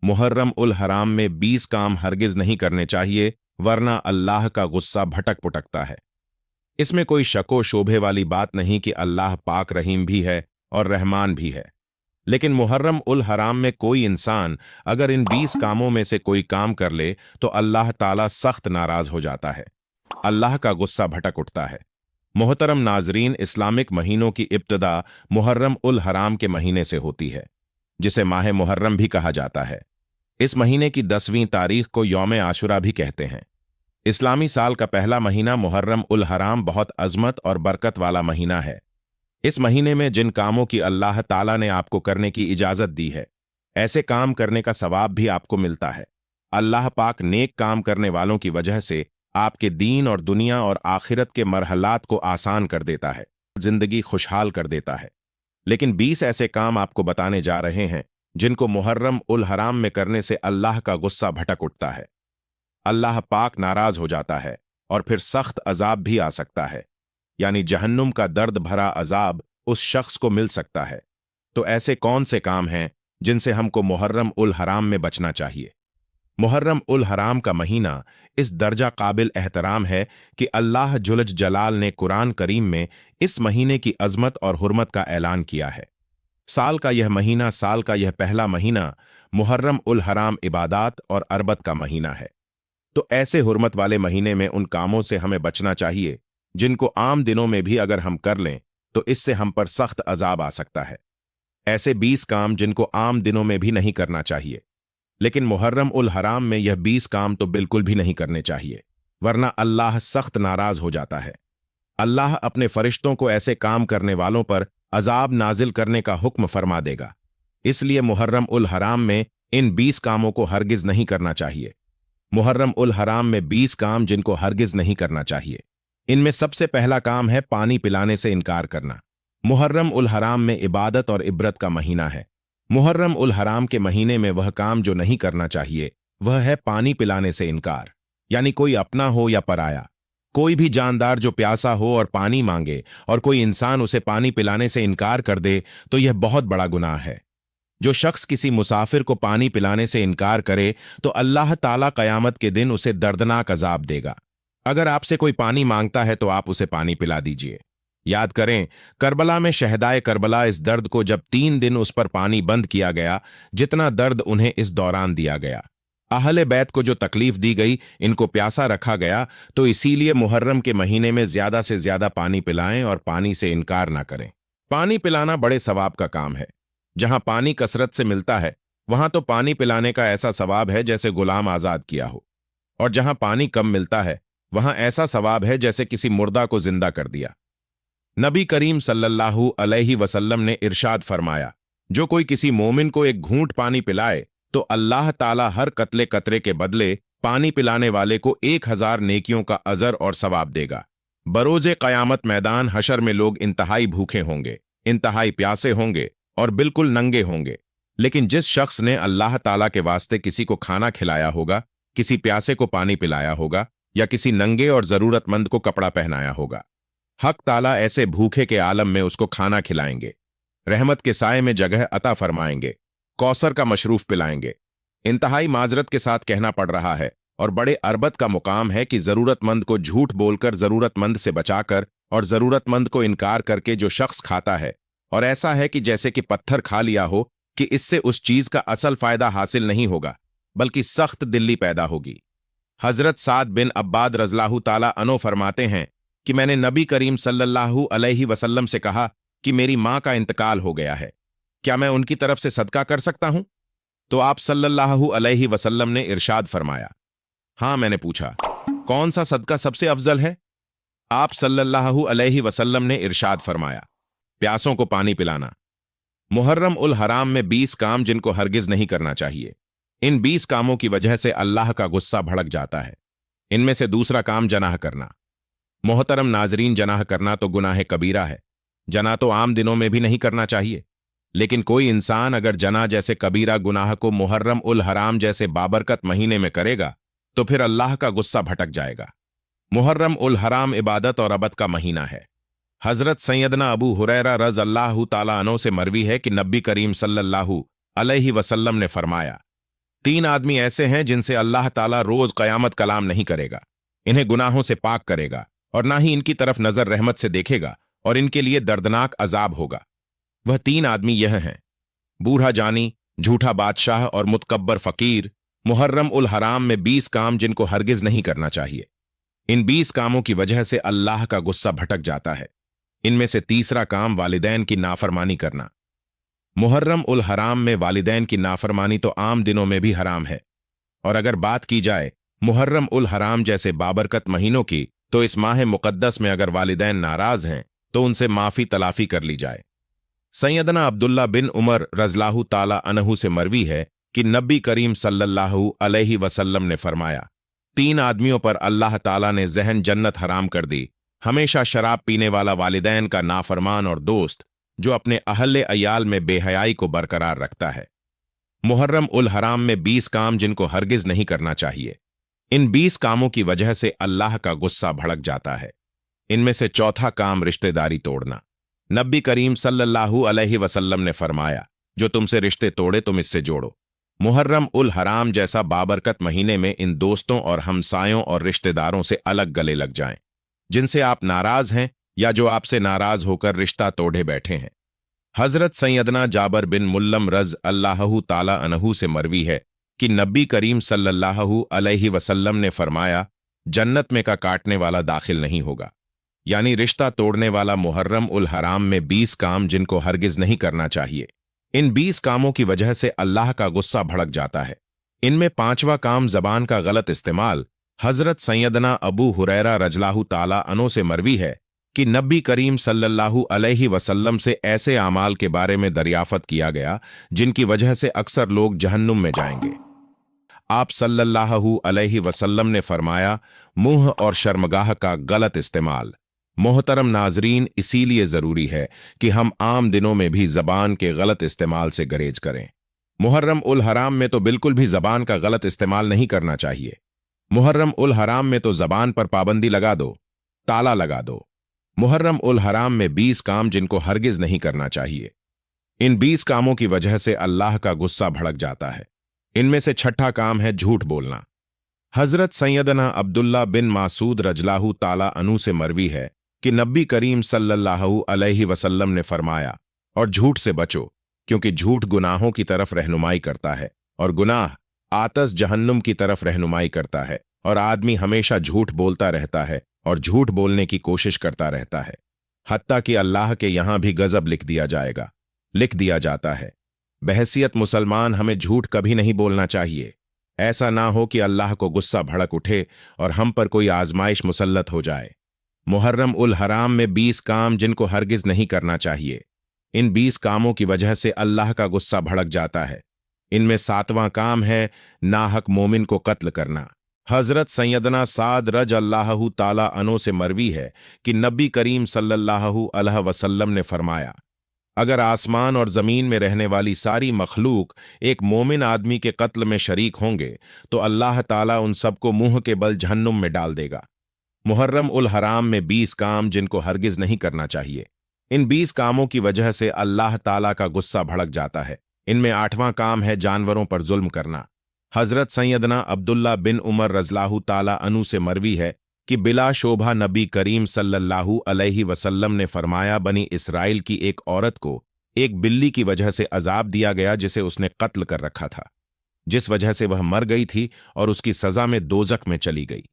मुहर्रम उल हराम में 20 काम हरगिज नहीं करने चाहिए, वरना अल्लाह का गुस्सा भटक पुटकता है। इसमें कोई शको शोभे वाली बात नहीं कि अल्लाह पाक रहीम भी है और रहमान भी है। लेकिन मुहर्रम उल हराम में कोई इंसान अगर इन 20 कामों में से कोई काम कर ले तो अल्लाह ताला सख्त नाराज हो जाता है, अल्लाह का गुस्सा भटक उठता है। मोहतरम नाजरीन, इस्लामिक महीनों की इब्तिदा मुहर्रम उल हराम के महीने से होती है, जिसे माह मुहर्रम भी कहा जाता है। इस महीने की 10वीं तारीख को यौम आशुरा भी कहते हैं। इस्लामी साल का पहला महीना मुहर्रम उल हराम बहुत अजमत और बरकत वाला महीना है। इस महीने में जिन कामों की अल्लाह ताला ने आपको करने की इजाजत दी है, ऐसे काम करने का सवाब भी आपको मिलता है। अल्लाह पाक नेक काम करने वालों की वजह से आपके दीन और दुनिया और आखिरत के मरहलात को आसान कर देता है, जिंदगी खुशहाल कर देता है। लेकिन 20 ऐसे काम आपको बताने जा रहे हैं जिनको मुहर्रम उल हराम में करने से अल्लाह का गुस्सा भटक उठता है, अल्लाह पाक नाराज हो जाता है और फिर सख्त अजाब भी आ सकता है, यानी जहन्नुम का दर्द भरा अजाब उस शख्स को मिल सकता है। तो ऐसे कौन से काम हैं जिनसे हमको मुहर्रम उल हराम में बचना चाहिए? मुहर्रम उल हराम का महीना इस दर्जा काबिल एहतराम है कि अल्लाह जुलज जलाल ने कुरान करीम में इस महीने की अजमत और हुर्मत का ऐलान किया है। साल का यह पहला महीना मुहर्रम उल हराम इबादात और अरबत का महीना है। तो ऐसे हुर्मत वाले महीने में उन कामों से हमें बचना चाहिए जिनको आम दिनों में भी अगर हम कर लें तो इससे हम पर सख्त अजाब आ सकता है। ऐसे 20 काम जिनको आम दिनों में भी नहीं करना चाहिए, लेकिन मुहर्रम उल हराम में यह 20 काम तो बिल्कुल भी नहीं करने चाहिए, वरना अल्लाह सख्त नाराज हो जाता है। अल्लाह अपने फरिश्तों को ऐसे काम करने वालों पर अजाब नाजिल करने का हुक्म फरमा देगा। इसलिए मुहर्रम उल हराम में इन 20 कामों को हरगिज नहीं करना चाहिए। मुहर्रम उल हराम में 20 काम जिनको हरगिज नहीं करना चाहिए, इनमें सबसे पहला काम है पानी पिलाने से इनकार करना। मुहर्रम उल हराम में इबादत और इबरत का महीना है। मुहर्रम उल हराम के महीने में वह काम जो नहीं करना चाहिए वह है पानी पिलाने से इनकार, यानी कोई अपना हो या पराया, कोई भी जानदार जो प्यासा हो और पानी मांगे और कोई इंसान उसे पानी पिलाने से इनकार कर दे तो यह बहुत बड़ा गुनाह है। जो शख्स किसी मुसाफिर को पानी पिलाने से इनकार करे तो अल्लाह ताला कयामत के दिन उसे दर्दनाक अजाब देगा। अगर आपसे कोई पानी मांगता है तो आप उसे पानी पिला दीजिए। याद करें, करबला में शहदाए करबला इस दर्द को जब 3 दिन उस पर पानी बंद किया गया जितना दर्द उन्हें इस दौरान दिया गया। अहले बैत को जो तकलीफ दी गई, इनको प्यासा रखा गया, तो इसीलिए मुहर्रम के महीने में ज्यादा से ज्यादा पानी पिलाएं और पानी से इनकार ना करें। पानी पिलाना बड़े सवाब का काम है। जहां पानी कसरत से मिलता है वहां तो पानी पिलाने का ऐसा सवाब है जैसे गुलाम आजाद किया हो, और जहां पानी कम मिलता है वहां ऐसा सवाब है जैसे किसी मुर्दा को जिंदा कर दिया। नबी करीम सल्लल्लाहु अलैहि वसल्लम ने इरशाद फरमाया, जो कोई किसी मोमिन को एक घूंट पानी पिलाए तो अल्लाह ताला हर कतले कतरे के बदले पानी पिलाने वाले को 1000 नेकियों का अजर और सवाब देगा। बरोजे कयामत मैदान हशर में लोग इंतहाई भूखे होंगे, इंतहाई प्यासे होंगे और बिल्कुल नंगे होंगे, लेकिन जिस शख्स ने अल्लाह ताला के वास्ते किसी को खाना खिलाया होगा, किसी प्यासे को पानी पिलाया होगा या किसी नंगे और जरूरतमंद को कपड़ा पहनाया होगा, हक ताला ऐसे भूखे के आलम में उसको खाना खिलाएंगे, रहमत के साए में जगह अता फरमाएंगे, कौसर का मशरूफ पिलाएंगे। इंतहाई माजरत के साथ कहना पड़ रहा है और बड़े अरबत का मुकाम है कि जरूरतमंद को झूठ बोलकर जरूरतमंद से बचाकर और जरूरतमंद को इनकार करके जो शख्स खाता है, और ऐसा है कि जैसे कि पत्थर खा लिया हो, कि इससे उस चीज का असल फायदा हासिल नहीं होगा बल्कि सख्त दिल्ली पैदा होगी। हजरत साद बिन अब्बाद रज़ियल्लाहु ताला अन्हु फरमाते हैं कि मैंने नबी करीम सल्लल्लाहु अलैहि वसल्लम से कहा कि मेरी मां का इंतकाल हो गया है, क्या मैं उनकी तरफ से सदका कर सकता हूं? तो आप सल्लल्लाहु अलैहि वसल्लम ने इरशाद फरमाया, हां। मैंने पूछा, कौन सा सदका सबसे अफजल है? आप सल्लल्लाहु अलैहि वसल्लम ने इरशाद फरमाया, प्यासों को पानी पिलाना। मुहर्रम उल हराम में 20 काम जिनको हरगिज नहीं करना चाहिए। इन 20 कामों की वजह से अल्लाह का गुस्सा भड़क जाता है। इनमें से दूसरा काम जनाह करना। मोहतरम नाजरीन, जनाह करना तो गुनाह कबीरा है। जना तो आम दिनों में भी नहीं करना चाहिए, लेकिन कोई इंसान अगर जना जैसे कबीरा गुनाह को मुहर्रम उल हराम जैसे बाबरकत महीने में करेगा तो फिर अल्लाह का गुस्सा भटक जाएगा। मुहर्रम उल हराम इबादत और अबद का महीना है। हजरत सैयदना अबू हुरैरा रज़ियल्लाहु ताला अन्हु से मरवी है कि नबी करीम सल्लल्लाहु अलैहि वसल्लम ने फरमाया, 3 आदमी ऐसे हैं जिनसे अल्लाह ताला रोज कयामत कलाम नहीं करेगा, इन्हें गुनाहों से पाक करेगा और ना ही इनकी तरफ नजर रहमत से देखेगा और इनके लिए दर्दनाक अजाब होगा। वह 3 आदमी यह हैं: बूढ़ा जानी, झूठा बादशाह और मुतकब्बर फकीर। मुहर्रम उल हराम में 20 काम जिनको हरगिज नहीं करना चाहिए। इन 20 कामों की वजह से अल्लाह का गुस्सा भटक जाता है। इनमें से तीसरा काम वालिदैन की नाफरमानी करना। मुहर्रम उल हराम में वालिदैन की नाफरमानी तो आम दिनों में भी हराम है, और अगर बात की जाए मुहर्रम उल हराम जैसे बाबरकत महीनों की, तो इस माह मुकद्दस में अगर वालिदैन नाराज हैं तो उनसे माफी तलाफी कर ली जाए। सैयदना अब्दुल्ला बिन उमर रज़ियल्लाहु ताला अन्हु से मरवी है कि नबी करीम सल्लल्लाहु अलैहि वसल्लम ने फरमाया, 3 आदमियों पर अल्लाह ताला ने ज़हन जन्नत हराम कर दी। हमेशा शराब पीने वाला वालिदैन का नाफरमान और दोस्त जो अपने अहले अयाल में बेहयाई को बरकरार रखता है। मुहर्रम उल हराम में 20 काम जिनको हरगिज नहीं करना चाहिए। इन 20 कामों की वजह से अल्लाह का गुस्सा भड़क जाता है। इनमें से चौथा काम रिश्तेदारी तोड़ना। नबी करीम सल्लल्लाहु अलैहि वसल्लम ने फरमाया, जो तुमसे रिश्ते तोड़े तुम इससे जोड़ो। मुहर्रम उल हराम जैसा बाबरकत महीने में इन दोस्तों और हमसायों और रिश्तेदारों से अलग गले लग जाएं, जिनसे आप नाराज हैं या जो आपसे नाराज होकर रिश्ता तोड़े बैठे हैं। हजरत सैयदना जाबर बिन मुल्लम रज़ अल्लाहु ताला अन्हु से मरवी है कि नबी करीम सल्लल्लाहु अलैहि वसल्लम ने फरमाया, जन्नत में का काटने वाला दाखिल नहीं होगा। यानी रिश्ता तोड़ने वाला मुहर्रम उल हराम में 20 काम जिनको हरगिज नहीं करना चाहिए। इन 20 कामों की वजह से अल्लाह का गुस्सा भड़क जाता है। इनमें 5वां काम जबान का गलत इस्तेमाल। हजरत सैयदना अबू हुरैरा रज़ियल्लाहु ताला अन्हु से मरवी है कि नबी करीम सल्लल्लाहु अलैहि वसल्लम से ऐसे आमाल के बारे में दरियाफत किया गया जिनकी वजह से अक्सर लोग जहन्नुम में जाएंगे। आप सल्लल्लाहु अलैहि वसल्लम ने फरमाया, मुंह और शर्मगाह का गलत इस्तेमाल। मोहतरम नाजरीन, इसीलिए जरूरी है कि हम आम दिनों में भी जबान के गलत इस्तेमाल से गरेज करें। मुहर्रम उल हराम में तो बिल्कुल भी जबान का गलत इस्तेमाल नहीं करना चाहिए। मुहर्रम उल हराम में तो जबान पर पाबंदी लगा दो, ताला लगा दो। मुहर्रम उल हराम में 20 काम जिनको हरगिज नहीं करना चाहिए। इन 20 कामों की वजह से अल्लाह का गुस्सा भड़क जाता है। इनमें से छठा काम है झूठ बोलना। हजरत सैयदना अब्दुल्ला बिन मासूद रज़ियल्लाहु ताला अन्हु से मरवी है कि नबी करीम सल्लल्लाहु अलैहि वसल्लम ने फरमाया, और झूठ से बचो, क्योंकि झूठ गुनाहों की तरफ रहनुमाई करता है और गुनाह आतस जहन्नुम की तरफ रहनुमाई करता है, और आदमी हमेशा झूठ बोलता रहता है और झूठ बोलने की कोशिश करता रहता है, हत्ता कि अल्लाह के यहां भी गजब लिख दिया जाता है। बहसियत मुसलमान हमें झूठ कभी नहीं बोलना चाहिए। ऐसा ना हो कि अल्लाह को गुस्सा भड़क उठे और हम पर कोई आजमाइश मुसल्लत हो जाए। मुहर्रम उल हराम में 20 काम जिनको हरगिज नहीं करना चाहिए। इन 20 कामों की वजह से अल्लाह का गुस्सा भड़क जाता है। इनमें 7वां काम है नाहक मोमिन को कत्ल करना। हजरत सैयदना साद रज़ियल्लाहु ताला अन्हु से मरवी है कि नबी करीम सल्लल्लाहु अलैहि वसल्लम ने फरमाया, अगर आसमान और जमीन में रहने वाली सारी मखलूक एक मोमिन आदमी के कत्ल में शरीक होंगे तो अल्लाह ताला उन सबको मुंह के बल जहन्नुम में डाल देगा। मुहर्रम उल हराम में 20 काम जिनको हरगिज नहीं करना चाहिए। इन 20 कामों की वजह से अल्लाह ताला का गुस्सा भड़क जाता है। इनमें 8वां काम है जानवरों पर जुल्म करना। हजरत सैयदना अब्दुल्ला बिन उमर रज़ियल्लाहु ताला अन्हु से मरवी है कि बिला शोभा नबी करीम सल्लल्लाहु अलैहि वसल्लम ने फरमाया, बनी इसराइल की एक औरत को एक बिल्ली की वजह से अजाब दिया गया जिसे उसने कत्ल कर रखा था, जिस वजह से वह मर गई थी और उसकी सजा में दोजख में चली गई।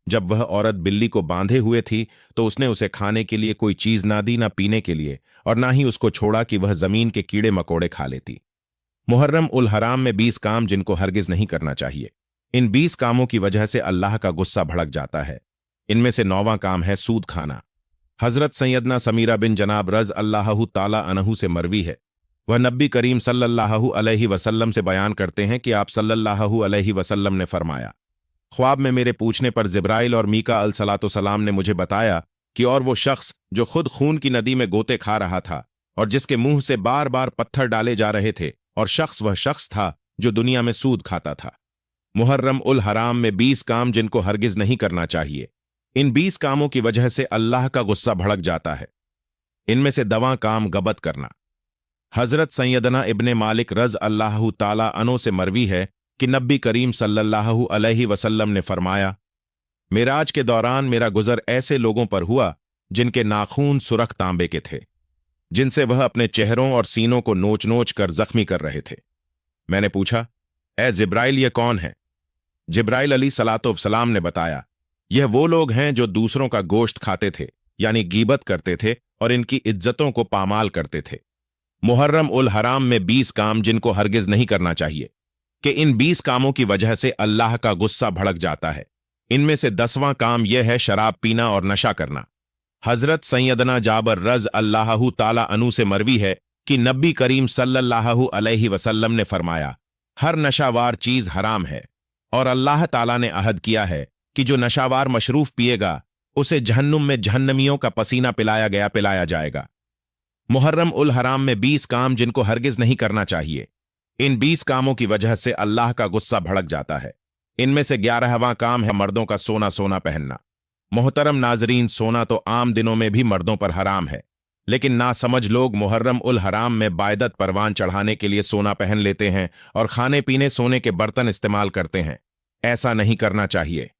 जब वह औरत बिल्ली को बांधे हुए थी तो उसने उसे खाने के लिए कोई चीज ना दी, ना पीने के लिए, और ना ही उसको छोड़ा कि वह जमीन के कीड़े मकोड़े खा लेती। मुहर्रम उल हराम में 20 काम जिनको हरगिज नहीं करना चाहिए। इन 20 कामों की वजह से अल्लाह का गुस्सा भड़क जाता है। इनमें से 9वां काम है सूद खाना। हजरत सैयदना समीरा बिन जनाब रज़ियल्लाहु ताला अन्हु से मरवी है, वह नबी करीम सल्लल्लाहु अलैहि वसल्लम से बयान करते हैं कि आप सल्लल्लाहु अलैहि वसल्लम ने फरमाया, ख्वाब में मेरे पूछने पर जिब्राइल और मीका अलैहिस्सलाम ने मुझे बताया कि और वो शख्स जो खुद खून की नदी में गोते खा रहा था और जिसके मुंह से बार बार पत्थर डाले जा रहे थे, और वह शख्स था जो दुनिया में सूद खाता था। मुहर्रम उल हराम में 20 काम जिनको हरगिज नहीं करना चाहिए। इन 20 कामों की वजह से अल्लाह का गुस्सा भड़क जाता है। इनमें से 10वां काम गबत करना। हजरत सैयदना इब्ने मालिक रज़ियल्लाहु ताला अन्हु से मरवी है कि नबी करीम सल्लल्लाहु अलैहि वसल्लम ने फरमाया, मेराज के दौरान मेरा गुजर ऐसे लोगों पर हुआ जिनके नाखून सुरख तांबे के थे, जिनसे वह अपने चेहरों और सीनों को नोच नोच कर जख्मी कर रहे थे। मैंने पूछा, ए जिब्राइल, ये कौन है? जिब्राइल अली सलातो-व-सलाम ने बताया, यह वो लोग हैं जो दूसरों का गोश्त खाते थे, यानी गीबत करते थे और इनकी इज्जतों को पामाल करते थे। मुहर्रम उल हराम में 20 काम जिनको हरगिज नहीं करना चाहिए, कि इन 20 कामों की वजह से अल्लाह का गुस्सा भड़क जाता है। इनमें से 10वां काम यह है शराब पीना और नशा करना। हजरत सैयदना जाबर रज अल्लाहु ताला अनु से मरवी है कि नबी करीम सल्लल्लाहु अलैहि वसल्लम ने फरमाया, हर नशावार चीज हराम है और अल्लाह ताला ने अहद किया है कि जो नशावार मशरूफ पिएगा उसे जहन्नुम में जहन्नमियों का पसीना पिलाया जाएगा। मुहर्रम उल हराम में 20 काम जिनको हरगिज नहीं करना चाहिए। इन 20 कामों की वजह से अल्लाह का गुस्सा भड़क जाता है। इनमें से 11वां काम है मर्दों का सोना पहनना। मोहतरम नाजरीन, सोना तो आम दिनों में भी मर्दों पर हराम है, लेकिन नासमझ लोग मुहर्रम उल हराम में बायदत परवान चढ़ाने के लिए सोना पहन लेते हैं और खाने पीने सोने के बर्तन इस्तेमाल करते हैं। ऐसा नहीं करना चाहिए।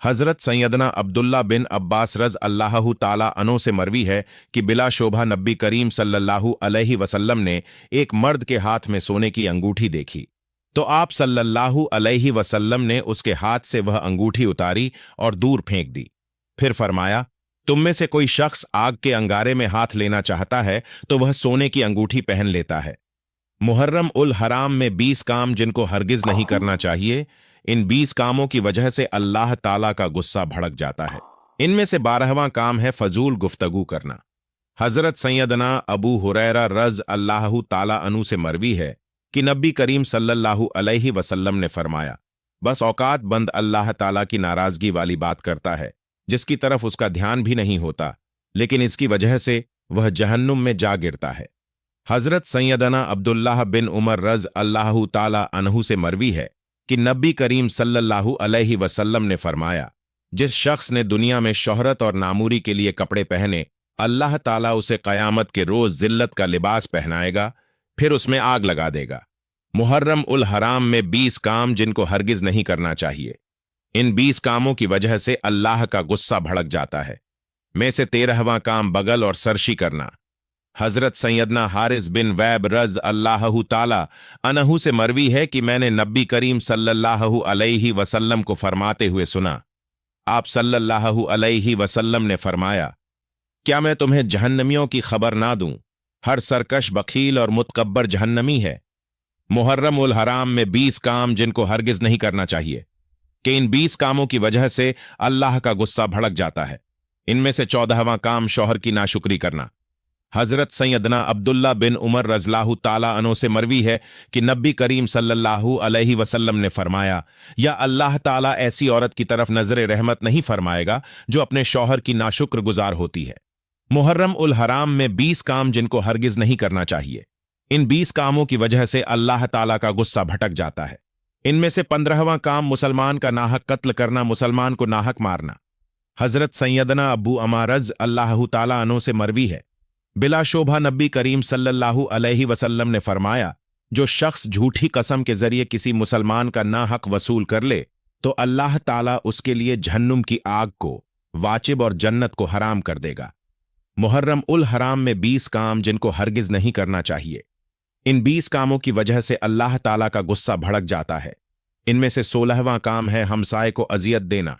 हजरत सैयदना अब्दुल्ला बिन अब्बास रज अल्लाहु ताला अन्हो से मरवी है कि बिला शोभा नबी करीम सल्लल्लाहु अलैहि वसल्लम ने एक मर्द के हाथ में सोने की अंगूठी देखी, तो आप सल्लल्लाहु अलैहि वसल्लम ने उसके हाथ से वह अंगूठी उतारी और दूर फेंक दी। फिर फरमाया, तुम में से कोई शख्स आग के अंगारे में हाथ लेना चाहता है तो वह सोने की अंगूठी पहन लेता है। मुहर्रम उल हराम में 20 काम जिनको हरगिज नहीं करना चाहिए। इन 20 कामों की वजह से अल्लाह ताला का गुस्सा भड़क जाता है। इनमें से 12वां काम है फजूल गुफ्तगू करना। हजरत सैयदना अबू हुरैरा रज अल्लाहु ताला अन्हु से मरवी है कि नबी करीम सल्लल्लाहु अलैहि वसल्लम ने फरमाया, बस औकात बंद अल्लाह ताला की नाराजगी वाली बात करता है जिसकी तरफ उसका ध्यान भी नहीं होता, लेकिन इसकी वजह से वह जहन्नुम में जा गिरता है। हजरत सैयदना अब्दुल्लाह बिन उमर रज अल्लाहु ताला अन्हु से मरवी है कि नबी करीम सल्लल्लाहु अलैहि वसल्लम ने फरमाया, जिस शख्स ने दुनिया में शोहरत और नामूरी के लिए कपड़े पहने, अल्लाह ताला उसे कयामत के रोज जिल्लत का लिबास पहनाएगा, फिर उसमें आग लगा देगा। मुहर्रम उल हराम में 20 काम जिनको हरगिज नहीं करना चाहिए। इन 20 कामों की वजह से अल्लाह का गुस्सा भड़क जाता है। में से 13वां काम बगल और सरशी करना। हजरत सैयदना हारिस बिन वैब रज अल्लाहु ताला अन्हु से मरवी है कि मैंने नबी करीम सल्लल्लाहु अलैहि वसल्लम को फरमाते हुए सुना। आप सल्लल्लाहु अलैहि वसल्लम ने फरमाया, क्या मैं तुम्हें जहन्नमियों की खबर ना दूं? हर सरकश, बखील और मुतकब्बर जहन्नमी है। मुहर्रम उल हराम में 20 काम जिनको हरगिज नहीं करना चाहिए, कि इन 20 कामों की वजह से अल्लाह का गुस्सा भड़क जाता है। इनमें से 14वां काम शौहर की नाशुक्री करना। हजरत सैयदना अब्दुल्ला बिन उमर रज़ियल्लाहु ताला अन्हु से मरवी है कि नबी करीम सल्लल्लाहु अलैहि वसल्लम ने फरमाया, या अल्लाह ताला ऐसी औरत की तरफ नजर रहमत नहीं फरमाएगा जो अपने शौहर की नाशुक्र गुजार होती है। मुहर्रम उल हराम में 20 काम जिनको हरगिज नहीं करना चाहिए। इन 20 कामों की वजह से अल्लाह ताला का गुस्सा भटक जाता है। इनमें से 15वां काम मुसलमान का नाहक कत्ल करना, मुसलमान को नाहक मारना। हजरत सैयदना अबू अमारज अल्लाह ताला अन्हु से मरवी है, बिला शोभा नबी करीम सल्लल्लाहु अलैहि वसल्लम ने फरमाया, जो शख्स झूठी कसम के जरिए किसी मुसलमान का नाहक वसूल कर ले तो अल्लाह ताला उसके लिए जहन्नुम की आग को वाजिब और जन्नत को हराम कर देगा। मुहर्रम उल हराम में 20 काम जिनको हरगिज नहीं करना चाहिए। इन 20 कामों की वजह से अल्लाह ताला का गुस्सा भड़क जाता है। इनमें से 16वां काम है हमसाए को अजियत देना।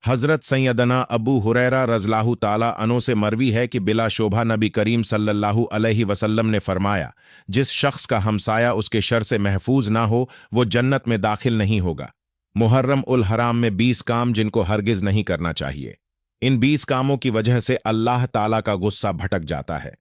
हजरत सैयदना अबू हुरैरा रज़ियल्लाहु ताला अन्हु से मरवी है कि बिला शोभा नबी करीम सल्लल्लाहु अलैहि वसल्लम ने फरमाया, जिस शख्स का हमसाया उसके शर से महफूज ना हो वो जन्नत में दाखिल नहीं होगा। मुहर्रम उल हराम में 20 काम जिनको हरगिज नहीं करना चाहिए। इन 20 कामों की वजह से अल्लाह ताला का गुस्सा भटक जाता है।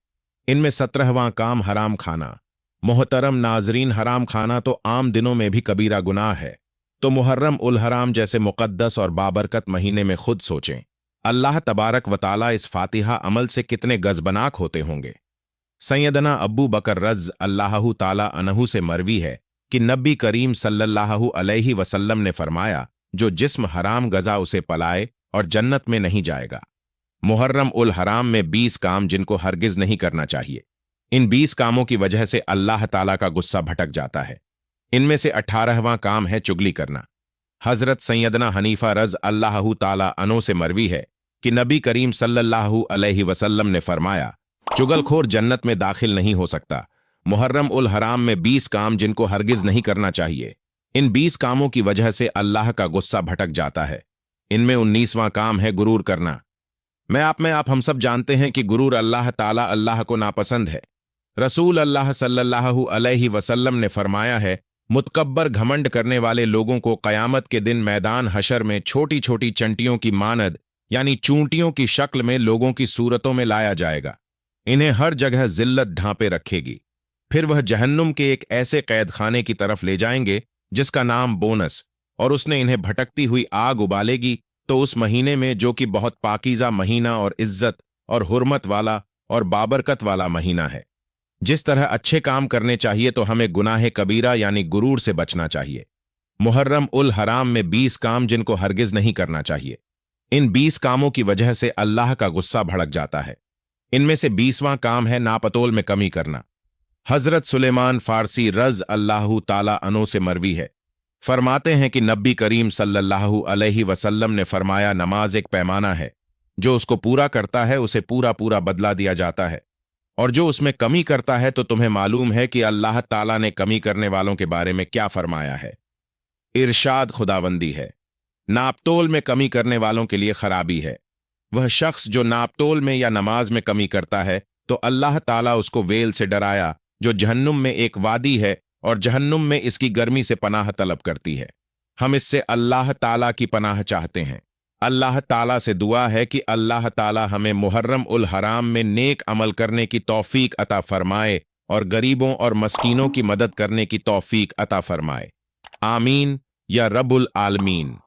इनमें 17वां काम हराम खाना। मोहतरम नाजरीन, हराम खाना तो आम दिनों में भी कबीरा गुनाह है, तो मुहर्रम उल हराम जैसे मुक़द्दस और बाबरकत महीने में खुद सोचें, अल्लाह तबारक व ताला इस फातिहा अमल से कितने गज़बनाक होते होंगे। सैयदना अबू बकर रज़ अल्लाहु ताला अन्हु से मरवी है कि नबी करीम सल्लल्लाहु अलैहि वसल्लम ने फरमाया, जो जिस्म हराम गज़ा उसे पलाए और जन्नत में नहीं जाएगा। मुहर्रम उल हराम में 20 काम जिनको हरगिज नहीं करना चाहिए। इन 20 कामों की वजह से अल्लाह ताला का गुस्सा भटक जाता है। इनमें से 18वां काम है चुगली करना। हजरत सैयदना हनीफा रज़ अल्लाह ताला अन्हो से मरवी है कि नबी करीम सल्लल्लाहु अलैहि वसल्लम ने फरमाया, चुगलखोर जन्नत में दाखिल नहीं हो सकता। मुहर्रम उल हराम में 20 काम जिनको हरगिज नहीं करना चाहिए। इन 20 कामों की वजह से अल्लाह का गुस्सा भटक जाता है। इनमें 19वां काम है गुरूर करना। आप हम सब जानते हैं कि गुरूर अल्लाह ताला अल्लाह को नापसंद है। रसूल अल्लाह सल्लल्लाहु अलैहि वसल्लम ने फरमाया है, मुतकब्बर घमंड करने वाले लोगों को क़यामत के दिन मैदान हशर में छोटी छोटी चंटियों की मानद यानी चूंटियों की शक्ल में लोगों की सूरतों में लाया जाएगा। इन्हें हर जगह जिल्लत ढांपे रखेगी। फिर वह जहन्नुम के एक ऐसे कैद खाने की तरफ ले जाएंगे जिसका नाम बोनस, और उसने इन्हें भटकती हुई आग उबालेगी। तो उस महीने में, जो कि बहुत पाकीज़ा महीना और इज्जत और हुर्मत वाला और बाबरकत वाला महीना है, जिस तरह अच्छे काम करने चाहिए तो हमें गुनाह कबीरा यानी गुरूर से बचना चाहिए। मुहर्रम उल हराम में 20 काम जिनको हरगिज नहीं करना चाहिए। इन 20 कामों की वजह से अल्लाह का गुस्सा भड़क जाता है। इनमें से 20वां काम है नापतोल में कमी करना। हजरत सुलेमान फारसी रज़ अल्लाह ताला अन्हो से मरवी है, फरमाते हैं कि नबी करीम सल्लल्लाहु अलैहि वसल्लम ने फरमाया, नमाज एक पैमाना है, जो उसको पूरा करता है उसे पूरा पूरा बदला दिया जाता है, और जो उसमें कमी करता है तो तुम्हें मालूम है कि अल्लाह ताला ने कमी करने वालों के बारे में क्या फरमाया है। इरशाद खुदावंदी है, नापतोल में कमी करने वालों के लिए खराबी है। वह शख्स जो नापतोल में या नमाज में कमी करता है तो अल्लाह ताला उसको वेल से डराया, जो जहन्नुम में एक वादी है और जहन्नुम में इसकी गर्मी से पनाह तलब करती है। हम इससे अल्लाह ताला की पनाह चाहते हैं। अल्लाह ताला से दुआ है कि अल्लाह ताला हमें मुहर्रम उल हराम में नेक अमल करने की तौफीक अता फरमाए और गरीबों और मस्कीनों की मदद करने की तौफीक अता फरमाए। आमीन या रब्बुल आलमीन।